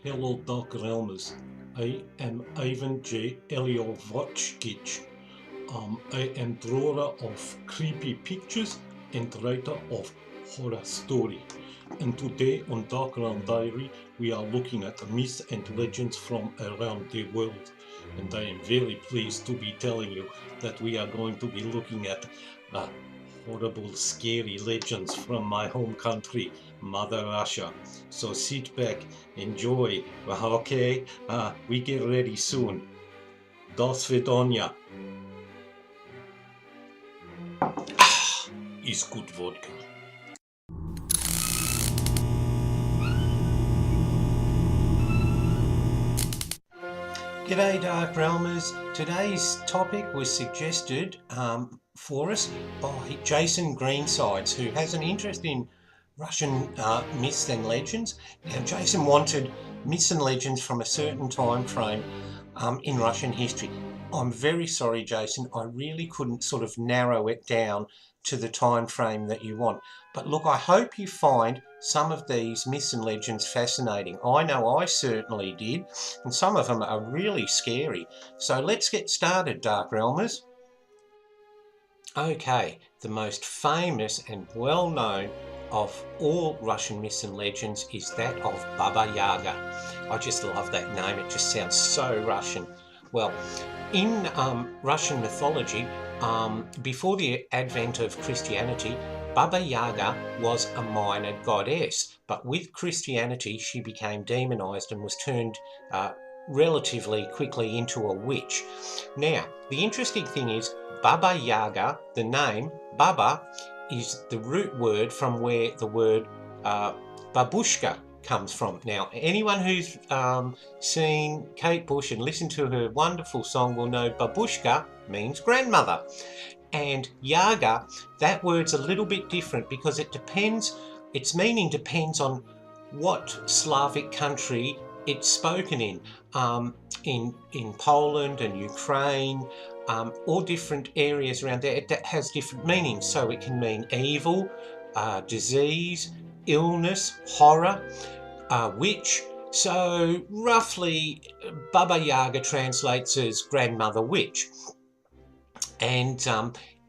Hello Dark Realmers, I am Ivan J. Eliovochkich. I am drawer of creepy pictures and writer of horror story. And today on Dark Realm Diary we are looking at myths and legends from around the world. And I am very pleased to be telling you that we are going to be looking at horrible, scary legends from my home country, Mother Russia. So sit back, enjoy, okay? We get ready soon. Do svidania. Is good vodka. G'day Dark Realmers. Today's topic was suggested for us by Jason Greensides, who has an interest in Russian myths and legends. Now Jason wanted myths and legends from a certain time frame in Russian history. I'm very sorry Jason, I really couldn't sort of narrow it down to the time frame that you want. But look, I hope you find some of these myths and legends fascinating. I know I certainly did, and some of them are really scary. So let's get started, Dark Realmers. Okay, the most famous and well-known of all Russian myths and legends is that of Baba Yaga. I just love that name, it just sounds so Russian. Well, in Russian mythology, before the advent of Christianity, Baba Yaga was a minor goddess, but with Christianity she became demonized and was turned relatively quickly into a witch. Now, the interesting thing is, Baba Yaga, the name Baba, is the root word from where the word babushka comes from. Now, anyone who's seen Kate Bush and listened to her wonderful song will know babushka means grandmother. And Yaga, that word's a little bit different because it depends, its meaning depends on what Slavic country it's spoken in Poland and Ukraine, or different areas around there. It has different meanings. So it can mean evil, disease, illness, horror, witch. So roughly Baba Yaga translates as grandmother witch. And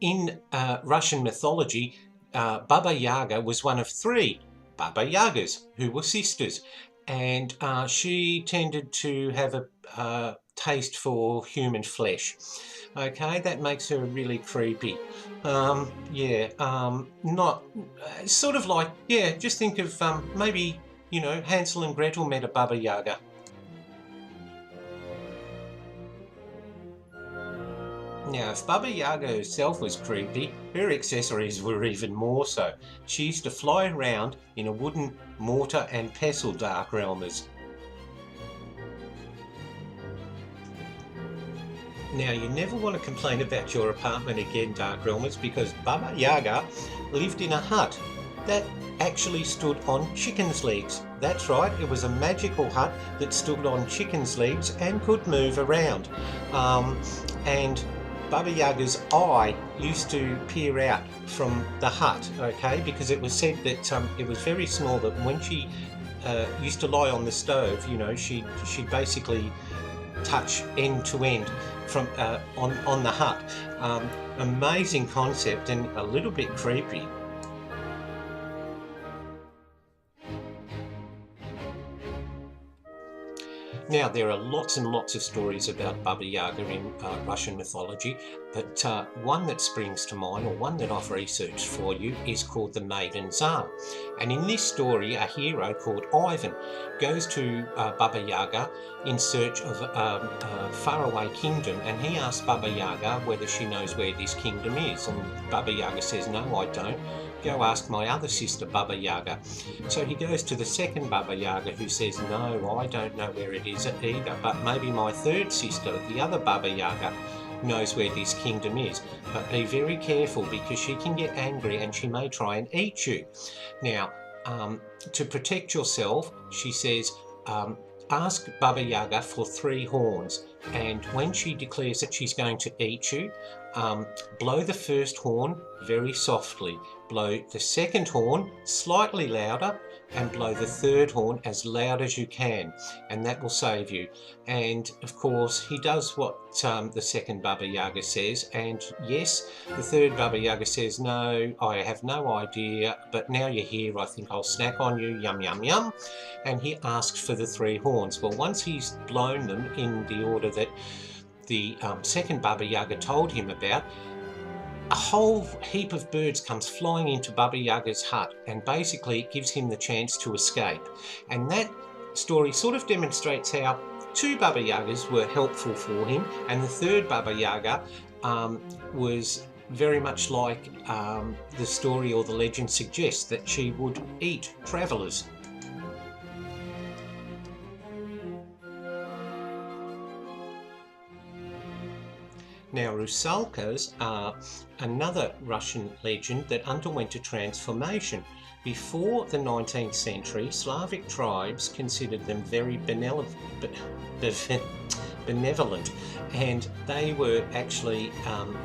in Russian mythology, Baba Yaga was one of three Baba Yagas who were sisters, and she tended to have a taste for human flesh. Okay, that makes her really creepy. Not sort of like, yeah, just think of maybe, you know, Hansel and Gretel met a Baba Yaga. Now, if Baba Yaga herself was creepy, her accessories were even more so. She used to fly around in a wooden mortar and pestle, Dark Realmers. Now, you never want to complain about your apartment again, Dark Realmers, because Baba Yaga lived in a hut that actually stood on chicken's legs. That's right, it was a magical hut that stood on chicken's legs and could move around. And Baba Yaga's eye used to peer out from the hut, okay, because it was said that it was very small, that when she used to lie on the stove, you know, she'd basically touch end to end from on the hut. Amazing concept and a little bit creepy. Now, there are lots and lots of stories about Baba Yaga in Russian mythology, but one that springs to mind, or one that I've researched for you, is called the Maiden Tsar. And in this story, a hero called Ivan goes to Baba Yaga in search of a faraway kingdom, and he asks Baba Yaga whether she knows where this kingdom is. And Baba Yaga says, "No, I don't. Go ask my other sister Baba Yaga." So he goes to the second Baba Yaga, who says, "No, I don't know where it is either, but maybe my third sister, the other Baba Yaga, knows where this kingdom is. But be very careful because she can get angry and she may try and eat you." Now, to protect yourself, she says, ask Baba Yaga for 3 horns, and when she declares that she's going to eat you, blow the first horn very softly, blow the second horn slightly louder, and blow the third horn as loud as you can, and that will save you. And of course he does what the second Baba Yaga says, and yes, the third Baba Yaga says, no, I have no idea, but now you're here, I think I'll snack on you, yum yum yum. And he asks for the 3 horns. Well, once he's blown them in the order that the second Baba Yaga told him about, a whole heap of birds comes flying into Baba Yaga's hut, and basically it gives him the chance to escape. And that story sort of demonstrates how 2 Baba Yagas were helpful for him, and the third Baba Yaga was very much like the story or the legend suggests, that she would eat travellers. Now, Rusalkas are another Russian legend that underwent a transformation. Before the 19th century, Slavic tribes considered them very benevolent, and they were actually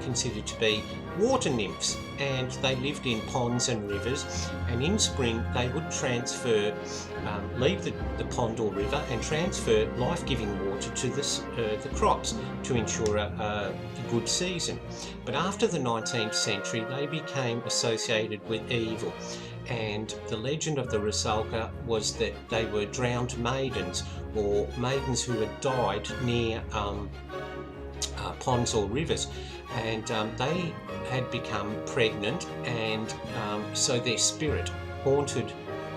considered to be water nymphs, and they lived in ponds and rivers, and in spring they would transfer, leave the pond or river and transfer life-giving water to the crops to ensure a good season. But after the 19th century they became associated with evil, and the legend of the Rusalka was that they were drowned maidens, or maidens who had died near ponds or rivers, and they had become pregnant, and so their spirit haunted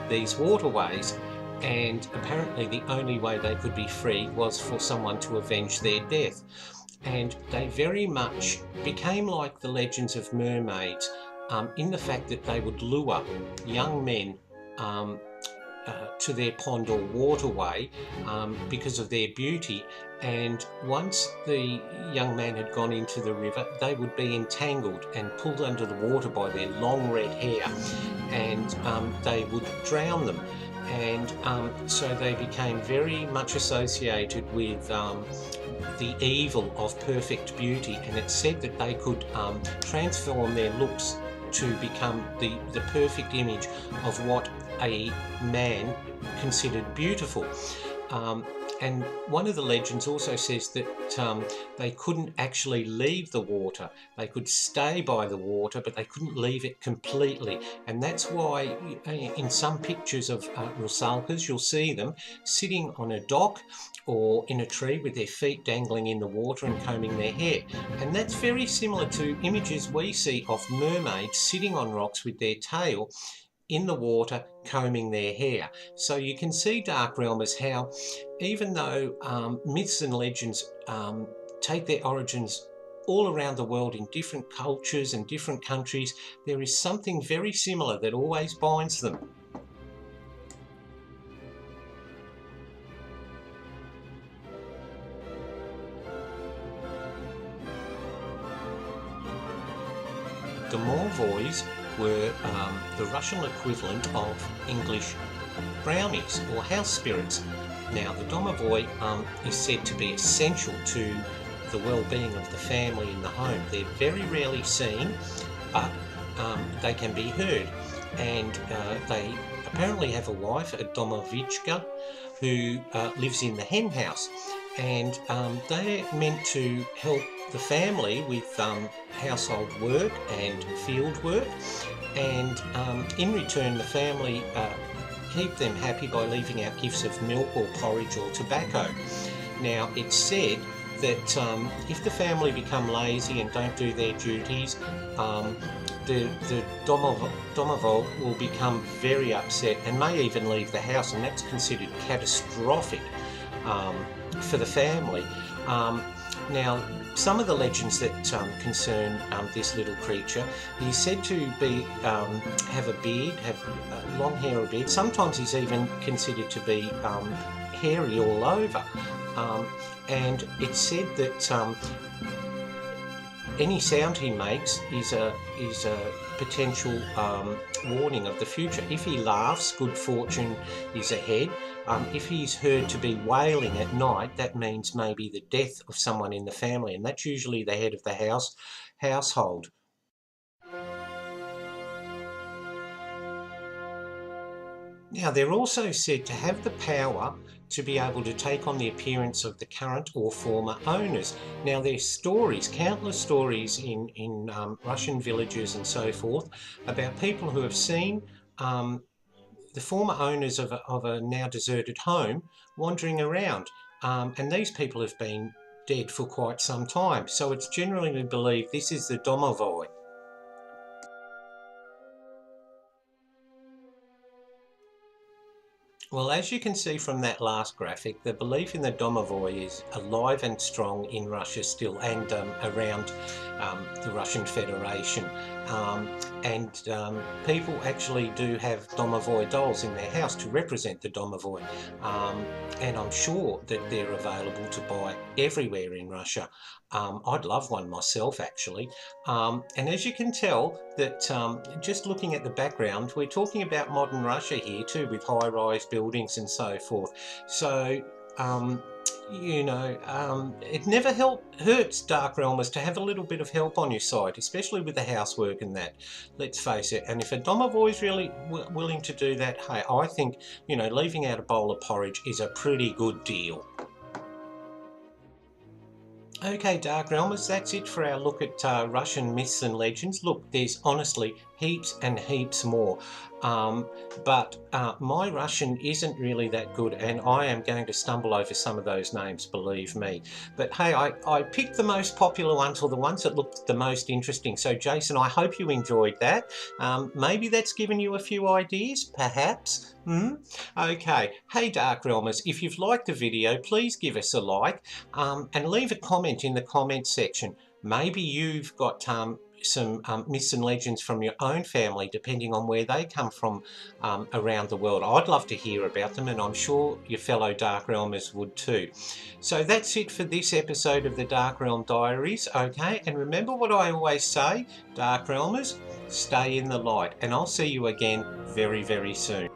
these waterways, and apparently the only way they could be freed was for someone to avenge their death. And they very much became like the legends of mermaids, in the fact that they would lure young men to their pond or waterway because of their beauty, and once the young man had gone into the river, they would be entangled and pulled under the water by their long red hair, and they would drown them. And so they became very much associated with the evil of perfect beauty, and it's said that they could transform their looks to become the perfect image of what a man considered beautiful. And one of the legends also says that they couldn't actually leave the water. They could stay by the water, but they couldn't leave it completely. And that's why in some pictures of Rusalkas, you'll see them sitting on a dock or in a tree with their feet dangling in the water and combing their hair. And that's very similar to images we see of mermaids sitting on rocks with their tail in the water combing their hair. So you can see, Dark Realmers, how even though myths and legends take their origins all around the world in different cultures and different countries, there is something very similar that always binds them. Domovois were the Russian equivalent of English brownies or house spirits. Now, the Domovoi is said to be essential to the well-being of the family in the home. They're very rarely seen, but they can be heard, and they apparently have a wife, a Domovichka, who lives in the hen house, and they're meant to help the family with household work and field work, and in return the family keep them happy by leaving out gifts of milk or porridge or tobacco. Now, it's said that if the family become lazy and don't do their duties, the Domovoi will become very upset and may even leave the house, and that's considered catastrophic for the family. Now, some of the legends that concern this little creature, he's said to be have a beard, have long hair or beard. Sometimes he's even considered to be hairy all over. And it's said that any sound he makes is a potential warning of the future. If he laughs, good fortune is ahead. If he's heard to be wailing at night, that means maybe the death of someone in the family, and that's usually the head of the household. Now, they're also said to have the power to be able to take on the appearance of the current or former owners. Now, there's stories, countless stories in Russian villages and so forth, about people who have seen the former owners of a now deserted home wandering around. And these people have been dead for quite some time. So it's generally believed this is the Domovoi. Well, as you can see from that last graphic, the belief in the Domovoi is alive and strong in Russia still, and around the Russian Federation. People actually do have Domovoi dolls in their house to represent the Domovoi. And I'm sure that they're available to buy everywhere in Russia. I'd love one myself, actually. And as you can tell, that just looking at the background, we're talking about modern Russia here too, with high-rise buildings and so forth. So, it never hurts, Dark Realmers, to have a little bit of help on your side, especially with the housework and that. Let's face it. And if a Domovoi is really willing to do that, hey, I think, leaving out a bowl of porridge is a pretty good deal. Okay, Dark Realmers, that's it for our look at Russian myths and legends. Look, there's honestly heaps and heaps more. But my Russian isn't really that good, and I am going to stumble over some of those names, believe me. But hey, I picked the most popular ones, or the ones that looked the most interesting. So Jason, I hope you enjoyed that. Maybe that's given you a few ideas, perhaps. Okay. Hey, Dark Realmers, if you've liked the video, please give us a like and leave a comment in the comment section. Maybe you've got some myths and legends from your own family, depending on where they come from around the world. I'd love to hear about them, and I'm sure your fellow Dark Realmers would too. So that's it for this episode of the Dark Realm Diaries, okay? And remember what I always say, Dark Realmers, stay in the light, and I'll see you again very, very soon.